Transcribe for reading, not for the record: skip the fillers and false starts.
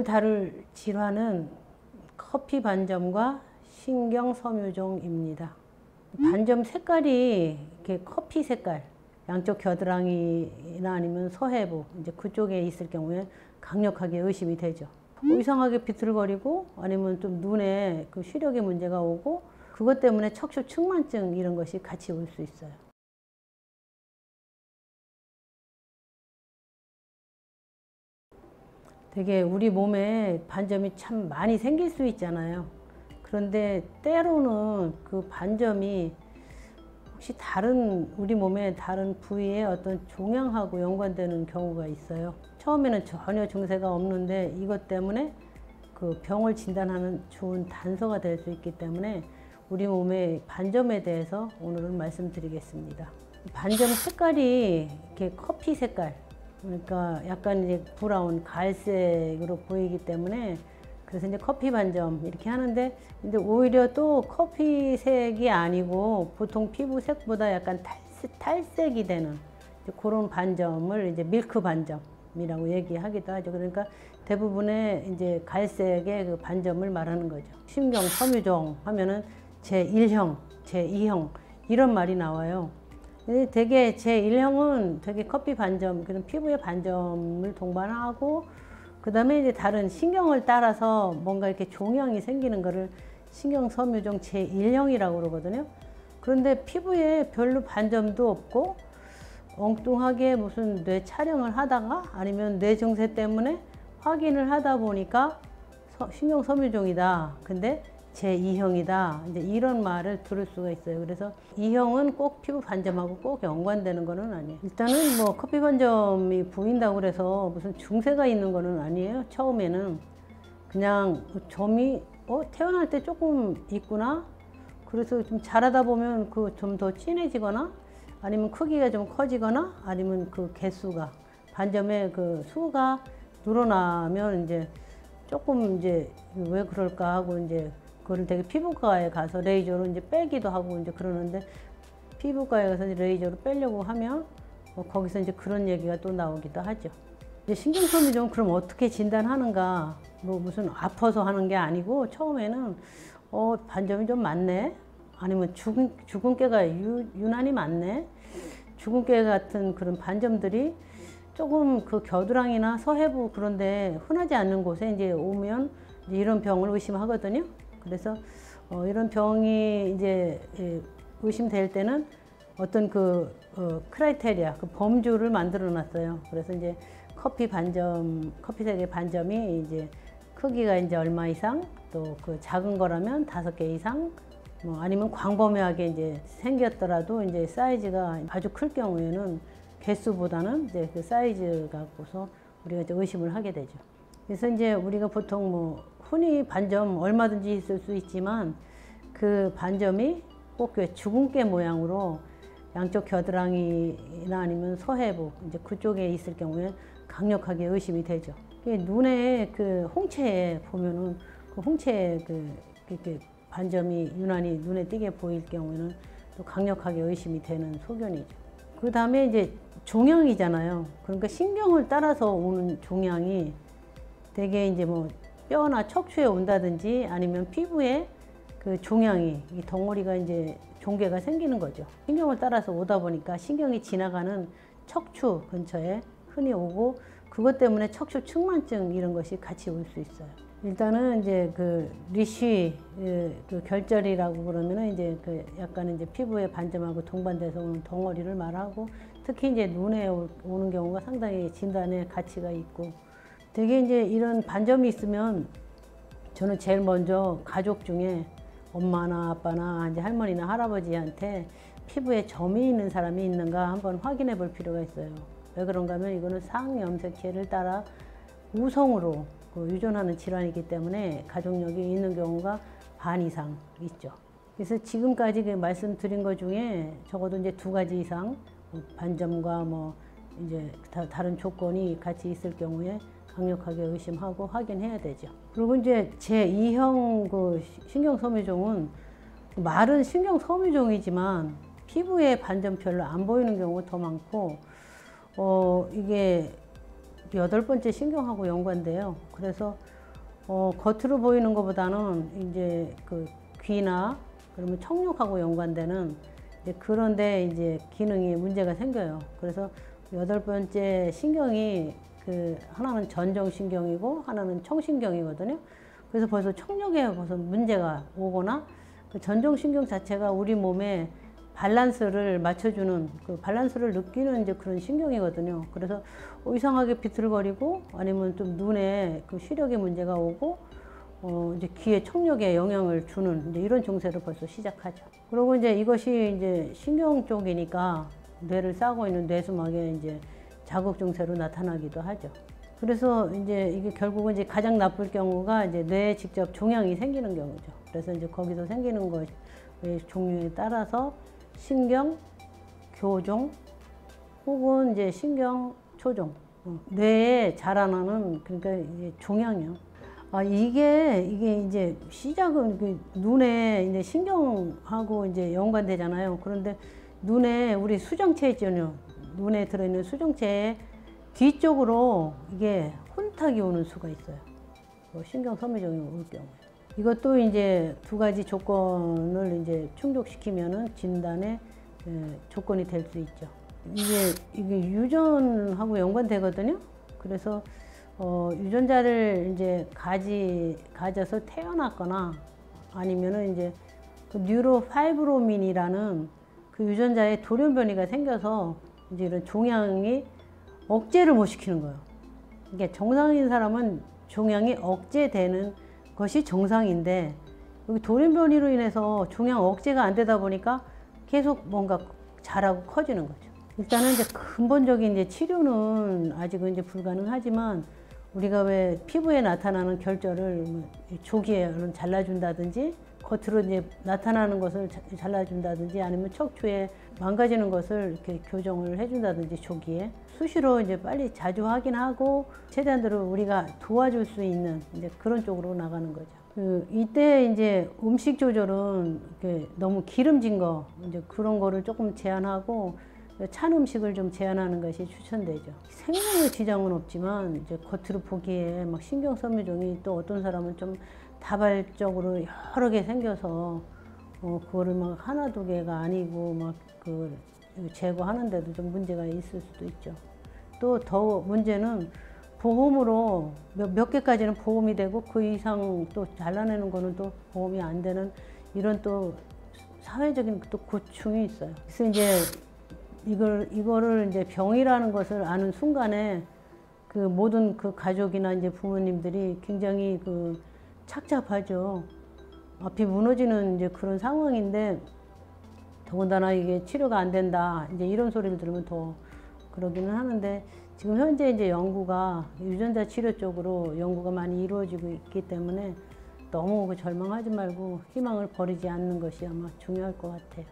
오늘 다룰 질환은 커피 반점과 신경섬유종입니다. 반점 색깔이 이렇게 커피 색깔, 양쪽 겨드랑이나 아니면 서해부 이제 그쪽에 있을 경우에 강력하게 의심이 되죠. 이상하게 비틀거리고 아니면 좀 눈에 그 시력에 문제가 오고 그것 때문에 척추 측만증 이런 것이 같이 올 수 있어요. 되게 우리 몸에 반점이 참 많이 생길 수 있잖아요. 그런데 때로는 그 반점이 혹시 우리 몸의 다른 부위에 어떤 종양하고 연관되는 경우가 있어요. 처음에는 전혀 증세가 없는데 이것 때문에 그 병을 진단하는 좋은 단서가 될 수 있기 때문에 우리 몸의 반점에 대해서 오늘은 말씀드리겠습니다. 반점 색깔이 이렇게 커피 색깔, 그러니까 약간 이제 브라운, 갈색으로 보이기 때문에 그래서 이제 커피 반점 이렇게 하는데, 근데 오히려 또 커피색이 아니고 보통 피부색보다 약간 탈색이 되는 그런 반점을 이제 밀크 반점이라고 얘기하기도 하죠. 그러니까 대부분의 이제 갈색의 그 반점을 말하는 거죠. 신경 섬유종 하면은 제1형, 제2형 이런 말이 나와요. 되게 제1형은 되게 커피 반점, 그런 피부의 반점을 동반하고 그 다음에 이제 다른 신경을 따라서 뭔가 이렇게 종양이 생기는 거를 신경섬유종 제1형이라고 그러거든요. 그런데 피부에 별로 반점도 없고 엉뚱하게 무슨 뇌 촬영을 하다가 아니면 뇌 증세 때문에 확인을 하다 보니까 신경섬유종이다. 근데 제2형이다. 이제 이런 말을 들을 수가 있어요. 그래서 2형은 꼭 피부 반점하고 꼭 연관되는 거는 아니에요. 일단은 뭐 커피 반점이 보인다고 그래서 무슨 증세가 있는 거는 아니에요. 처음에는 그냥 점이 태어날 때 조금 있구나. 그래서 좀 자라다 보면 그 좀 더 진해지거나 아니면 크기가 좀 커지거나 아니면 그 개수가 반점의 그 수가 늘어나면 이제 조금 이제 왜 그럴까 하고 이제 그거를 되게 피부과에 가서 레이저로 이제 빼기도 하고 이제 그러는데, 피부과에 가서 레이저로 빼려고 하면 거기서 이제 그런 얘기가 또 나오기도 하죠. 이제 신경섬유종 그럼 어떻게 진단하는가? 뭐 무슨 아파서 하는 게 아니고 처음에는 반점이 좀 많네. 아니면 주근깨가 유난히 많네. 주근깨 같은 그런 반점들이 조금 그 겨드랑이나 서해부 그런데 흔하지 않는 곳에 이제 오면 이제 이런 병을 의심하거든요. 그래서 이런 병이 이제 의심될 때는 어떤 그 크라이테리아, 그 범주를 만들어 놨어요. 그래서 이제 커피색의 반점이 이제 크기가 이제 얼마 이상, 또 그 작은 거라면 5개 이상, 뭐 아니면 광범위하게 이제 생겼더라도 이제 사이즈가 아주 클 경우에는 개수보다는 이제 그 사이즈 갖고서 우리가 이제 의심을 하게 되죠. 그래서 이제 우리가 보통 뭐 흔히 반점 얼마든지 있을 수 있지만 그 반점이 꼭 주근깨 모양으로 양쪽 겨드랑이나 아니면 서해부 이제 그쪽에 있을 경우에 강력하게 의심이 되죠. 눈에 그 홍채에 보면은 그 홍채에 이렇게 반점이 유난히 눈에 띄게 보일 경우에는 또 강력하게 의심이 되는 소견이죠. 그 다음에 이제 종양이잖아요. 그러니까 신경을 따라서 오는 종양이 되게 이제 뭐 뼈나 척추에 온다든지 아니면 피부에 그 종양이, 이 덩어리가 이제 종괴가 생기는 거죠. 신경을 따라서 오다 보니까 신경이 지나가는 척추 근처에 흔히 오고 그것 때문에 척추 측만증 이런 것이 같이 올 수 있어요. 일단은 이제 그 리쉬 그 결절이라고 그러면은 이제 그 약간 이제 피부에 반점하고 동반돼서 오는 덩어리를 말하고, 특히 이제 눈에 오는 경우가 상당히 진단에 가치가 있고, 되게 이제 이런 반점이 있으면 저는 제일 먼저 가족 중에 엄마나 아빠나 이제 할머니나 할아버지한테 피부에 점이 있는 사람이 있는가 한번 확인해 볼 필요가 있어요. 왜 그런가 하면 이거는 상염색체를 따라 우성으로 유전하는 질환이기 때문에 가족력이 있는 경우가 반 이상 있죠. 그래서 지금까지 말씀드린 것 중에 적어도 이제 2가지 이상 반점과 뭐 이제 다른 조건이 같이 있을 경우에 강력하게 의심하고 확인해야 되죠. 그리고 이제 제2형 그 신경섬유종은 말은 신경섬유종이지만 피부에 반점 별로 안 보이는 경우가 더 많고, 이게 8번째 신경하고 연관돼요. 그래서 겉으로 보이는 것보다는 이제 그 귀나 그러면 청력하고 연관되는 이제 그런데 이제 기능이 문제가 생겨요. 그래서 8번째 신경이 그 하나는 전정신경이고 하나는 청신경이거든요. 그래서 벌써 청력에 벌써 문제가 오거나 그 전정신경 자체가 우리 몸에 밸런스를 맞춰주는 그 밸런스를 느끼는 이제 그런 신경이거든요. 그래서 이상하게 비틀거리고 아니면 좀 눈에 그 시력에 문제가 오고 이제 귀에 청력에 영향을 주는 이제 이런 증세를 벌써 시작하죠. 그리고 이제 이것이 이제 신경 쪽이니까 뇌를 싸고 있는 뇌수막에 이제 자극 증세로 나타나기도 하죠. 그래서 이제 이게 결국은 이제 가장 나쁠 경우가 이제 뇌에 직접 종양이 생기는 경우죠. 그래서 이제 거기서 생기는 것의 종류에 따라서 신경 교종 혹은 이제 신경 초종, 뇌에 자라나는 그러니까 이제 종양이요. 이게 이제 시작은 그 눈에 이제 신경하고 이제 연관되잖아요. 그런데 눈에 우리 수정체 있잖아요. 눈에 들어있는 수정체에 뒤쪽으로 이게 혼탁이 오는 수가 있어요. 신경 섬유종이 올 경우에. 이것도 이제 두 가지 조건을 이제 충족시키면은 진단의 조건이 될 수 있죠. 이게 유전하고 연관되거든요. 그래서 유전자를 이제 가져서 태어났거나 아니면은 이제 그 뉴로파이브로민이라는 그 유전자에 돌연변이가 생겨서 이제 이런 종양이 억제를 못 시키는 거예요. 이게 정상인 사람은 종양이 억제되는 것이 정상인데 여기 돌연변이로 인해서 종양 억제가 안 되다 보니까 계속 뭔가 자라고 커지는 거죠. 일단은 이제 근본적인 이제 치료는 아직은 이제 불가능하지만 우리가 왜 피부에 나타나는 결절을 조기에 잘라준다든지 겉으로 이제 나타나는 것을 잘라준다든지 아니면 척추에 망가지는 것을 이렇게 교정을 해준다든지 조기에 수시로 이제 빨리 자주 확인하고 최대한대로 우리가 도와줄 수 있는 이제 그런 쪽으로 나가는 거죠. 이때 이제 음식 조절은 이렇게 너무 기름진 거 이제 그런 거를 조금 제한하고 찬 음식을 좀 제한하는 것이 추천되죠. 생명에 지장은 없지만 이제 겉으로 보기에 막 신경 섬유종이 또 어떤 사람은 좀 다발적으로 여러 개 생겨서 그거를 막 하나 두 개가 아니고 막 그 제거하는데도 좀 문제가 있을 수도 있죠. 또 더 문제는 보험으로 몇 개까지는 보험이 되고 그 이상 또 잘라내는 거는 또 보험이 안 되는 이런 또 사회적인 또 고충이 있어요. 그래서 이제 이거를 이제 병이라는 것을 아는 순간에 그 모든 그 가족이나 이제 부모님들이 굉장히 그 착잡하죠. 앞이 무너지는 이제 그런 상황인데 더군다나 이게 치료가 안 된다 이제 이런 소리를 들으면 더 그러기는 하는데 지금 현재 이제 연구가 유전자 치료 쪽으로 연구가 많이 이루어지고 있기 때문에 너무 절망하지 말고 희망을 버리지 않는 것이 아마 중요할 것 같아요.